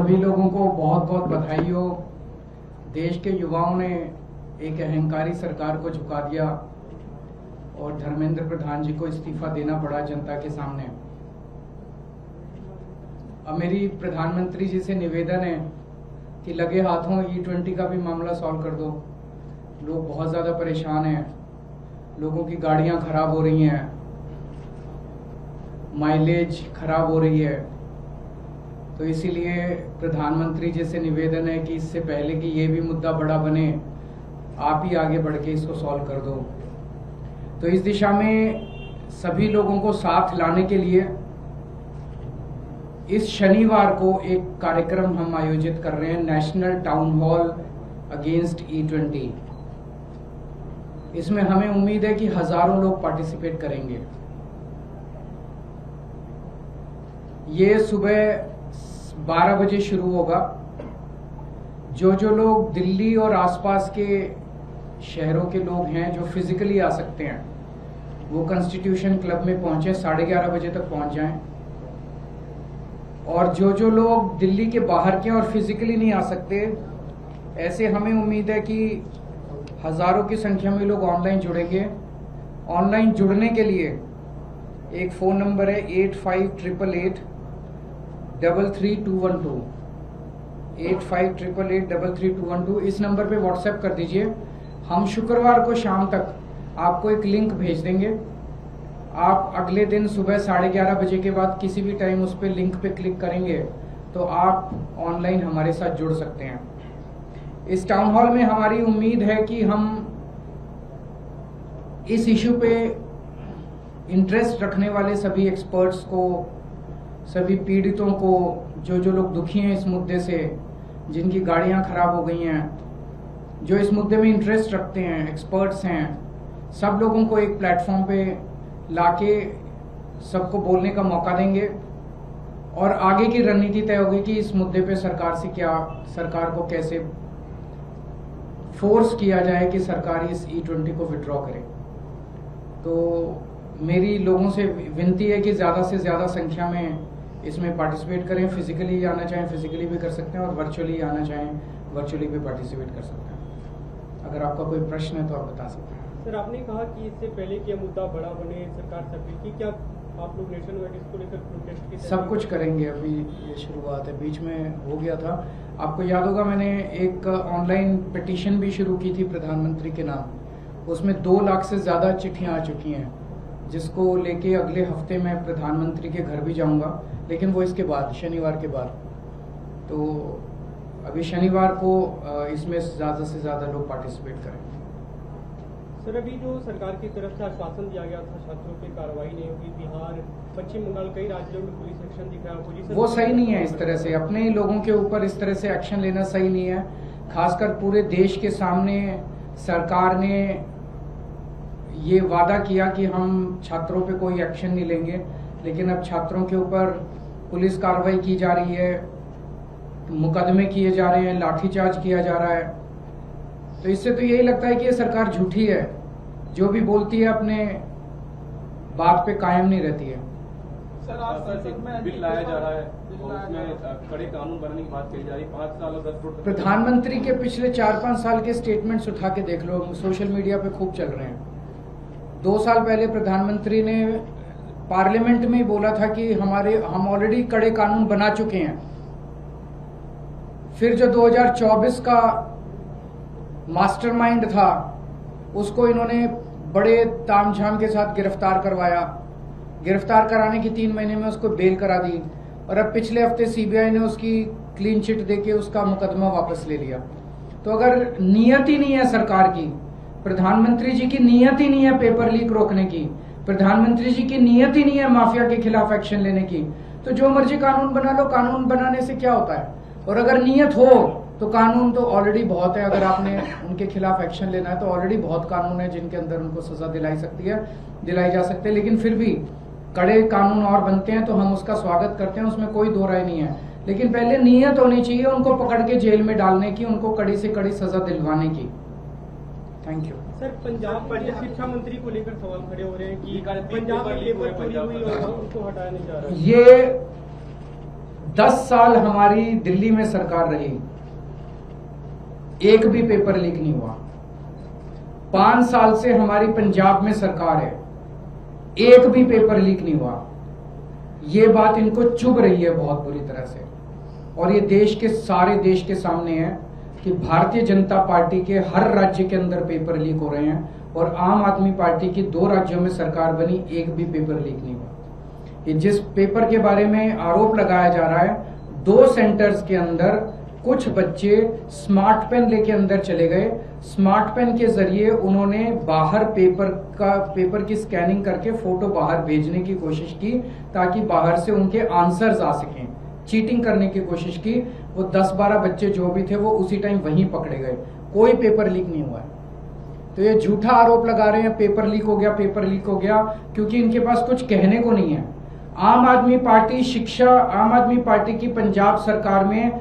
सभी लोगों को बहुत बहुत बधाई हो। देश के युवाओं ने एक अहंकारी सरकार को झुका दिया और धर्मेंद्र प्रधान जी को इस्तीफा देना पड़ा जनता के सामने। अब मेरी प्रधानमंत्री जी से निवेदन है कि लगे हाथों E20 का भी मामला सॉल्व कर दो। लोग बहुत ज़्यादा परेशान हैं, लोगों की गाड़ियां खराब हो रही हैं, माइलेज खराब हो रही है। तो इसीलिए प्रधानमंत्री जी से निवेदन है कि इससे पहले कि ये भी मुद्दा बड़ा बने, आप ही आगे बढ़ के इसको सॉल्व कर दो। तो इस दिशा में सभी लोगों को साथ लाने के लिए इस शनिवार को एक कार्यक्रम हम आयोजित कर रहे हैं, national town hall against E20। इसमें हमें उम्मीद है कि हजारों लोग पार्टिसिपेट करेंगे। ये सुबह 12 बजे शुरू होगा। जो लोग दिल्ली और आसपास के शहरों के लोग हैं जो फिजिकली आ सकते हैं, वो कॉन्स्टिट्यूशन क्लब में पहुंचे, 11:30 बजे तक पहुंच जाएं। और जो लोग दिल्ली के बाहर के और फिजिकली नहीं आ सकते, ऐसे हमें उम्मीद है कि हजारों की संख्या में लोग ऑनलाइन जुड़ेंगे। ऑनलाइन जुड़ने के लिए एक फोन नंबर है 8588883212, 8588883212। इस नंबर पे व्हाट्सएप कर दीजिए। हम शुक्रवार को शाम तक आपको एक लिंक भेज देंगे। आप अगले दिन सुबह 11:30 बजे के बाद किसी भी टाइम उस पर लिंक पे क्लिक करेंगे तो आप ऑनलाइन हमारे साथ जुड़ सकते हैं। इस टाउन हॉल में हमारी उम्मीद है कि हम इस इशू पे इंटरेस्ट रखने वाले सभी एक्सपर्ट्स को, सभी पीड़ितों को, जो लोग दुखी हैं इस मुद्दे से, जिनकी गाड़ियां खराब हो गई हैं, जो इस मुद्दे में इंटरेस्ट रखते हैं, एक्सपर्ट्स हैं, सब लोगों को एक प्लेटफॉर्म पे लाके सबको बोलने का मौका देंगे। और आगे की रणनीति तय होगी कि इस मुद्दे पे सरकार को कैसे फोर्स किया जाए कि सरकार इस E20 को विड्रॉ करे। तो मेरी लोगों से विनती है कि ज़्यादा से ज़्यादा संख्या में इसमें पार्टिसिपेट करें। फिजिकली आना चाहें फिजिकली भी कर सकते हैं और वर्चुअली आना चाहें वर्चुअली भी पार्टिसिपेट कर सकते हैं। अगर आपका कोई प्रश्न है तो आप बता सकते हैं। सर, आपने कहा कि इससे पहले कि यह मुद्दा बड़ा बने, सरकार तक की, क्या आप लोग नेशन वाइड इसको लेकर प्रोटेस्ट की सब कुछ करेंगे। अभी ये शुरुआत है, बीच में हो गया था। आपको याद होगा मैंने एक ऑनलाइन पिटीशन भी शुरू की थी प्रधानमंत्री के नाम। उसमें 2 लाख से ज़्यादा चिट्ठियाँ आ चुकी हैं, जिसको लेके अगले हफ्ते मैं प्रधानमंत्री के घर भी जाऊंगा, लेकिन वो इसके बाद, शनिवार के बाद। तो अभी शनिवार को इसमें ज़्यादा से ज़्यादा लोग पार्टिसिपेट करेंगे। सर, अभी जो सरकार की तरफ से आश्वासन दिया गया था छात्रों पे कार्रवाई नहीं होगी, बिहार, पश्चिम बंगाल, कई राज्यों में पुलिस एक्शन दिख रहा है, वो सही नहीं है। इस तरह से अपने ही लोगों के ऊपर इस तरह से एक्शन लेना सही नहीं है। खासकर पूरे देश के सामने सरकार ने ये वादा किया कि हम छात्रों पे कोई एक्शन नहीं लेंगे, लेकिन अब छात्रों के ऊपर पुलिस कार्रवाई की जा रही है, मुकदमे किए जा रहे हैं, लाठीचार्ज किया जा रहा है। तो इससे तो यही लगता है कि ये सरकार झूठी है, जो भी बोलती है अपने बात पे कायम नहीं रहती है। सर, आप बिल लाया जा रहा है और उसमें कड़े कानून बनाने की बात कही जा रही है। 5 साल और 10 करोड़। प्रधानमंत्री के पिछले 4-5 साल के स्टेटमेंट्स उठा के देख लो, सोशल मीडिया पे खूब चल रहे हैं। 2 साल पहले प्रधानमंत्री ने पार्लियामेंट में बोला था कि हम ऑलरेडी कड़े कानून बना चुके हैं। फिर जो 2024 का मास्टरमाइंड था, उसको इन्होंने बड़े तामझाम के साथ गिरफ्तार करवाया। गिरफ्तार कराने की 3 महीने में उसको बेल करा दी, और अब पिछले हफ्ते सीबीआई ने उसकी क्लीन चिट देके उसका मुकदमा वापस ले लिया। तो अगर नीयत ही नहीं है सरकार की, प्रधानमंत्री जी की नीयत ही नहीं है पेपर लीक रोकने की, प्रधानमंत्री जी की नीयत ही नहीं है माफिया के खिलाफ एक्शन लेने की, तो जो मर्जी कानून बना लो। कानून बनाने से क्या होता है? और अगर नीयत हो तो कानून तो ऑलरेडी बहुत है। अगर आपने उनके खिलाफ एक्शन लेना है तो ऑलरेडी बहुत कानून है जिनके अंदर उनको सजा दिलाई जा सकती है। लेकिन फिर भी कड़े कानून और बनते हैं तो हम उसका स्वागत करते हैं, उसमें कोई दो राय नहीं है। लेकिन पहले नीयत होनी चाहिए उनको पकड़ के जेल में डालने की, उनको कड़ी से कड़ी सजा दिलवाने की। Thank you. सर, पंजाब के शिक्षा मंत्री को लेकर सवाल खड़े हो रहे हैं कि पंजाब में पेपर चोरी हुई और उसको हटाया नहीं जा रहा है। ये 10 साल हमारी दिल्ली में सरकार रही, एक भी पेपर लीक नहीं हुआ। 5 साल से हमारी पंजाब में सरकार है, एक भी पेपर लीक नहीं हुआ। ये बात इनको चुभ रही है बहुत बुरी तरह से, और ये देश के सारे देश के सामने है कि भारतीय जनता पार्टी के हर राज्य के अंदर पेपर लीक हो रहे हैं, और आम आदमी पार्टी की 2 राज्यों में सरकार बनी, एक भी पेपर लीक नहीं हुआ। ये जिस पेपर के बारे में आरोप लगाया जा रहा है, 2 सेंटर्स के अंदर कुछ बच्चे स्मार्ट पेन लेके अंदर चले गए, स्मार्ट पेन के जरिए उन्होंने बाहर पेपर की स्कैनिंग करके फोटो बाहर भेजने की कोशिश की ताकि बाहर से उनके आंसर्स आ सकें, चीटिंग करने की कोशिश की। वो 10-12 बच्चे जो भी थे वो उसी टाइम वहीं पकड़े गए, कोई पेपर लीक नहीं हुआ है। तो ये झूठा आरोप लगा रहे हैं पेपर लीक हो गया, पेपर लीक हो गया, क्योंकि इनके पास कुछ कहने को नहीं है। आम आदमी पार्टी की पंजाब सरकार में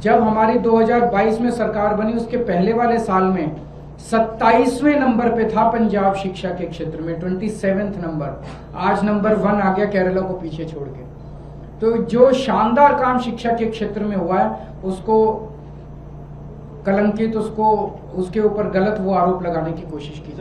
जब हमारी 2022 में सरकार बनी, उसके पहले वाले साल में 27वें नंबर पे था पंजाब शिक्षा के क्षेत्र में, 27th नंबर। आज नंबर 1 आ गया केरला को पीछे छोड़ के। तो जो शानदार काम शिक्षा के क्षेत्र में हुआ है उसको कलंकित, उसके ऊपर गलत वो आरोप लगाने की कोशिश की।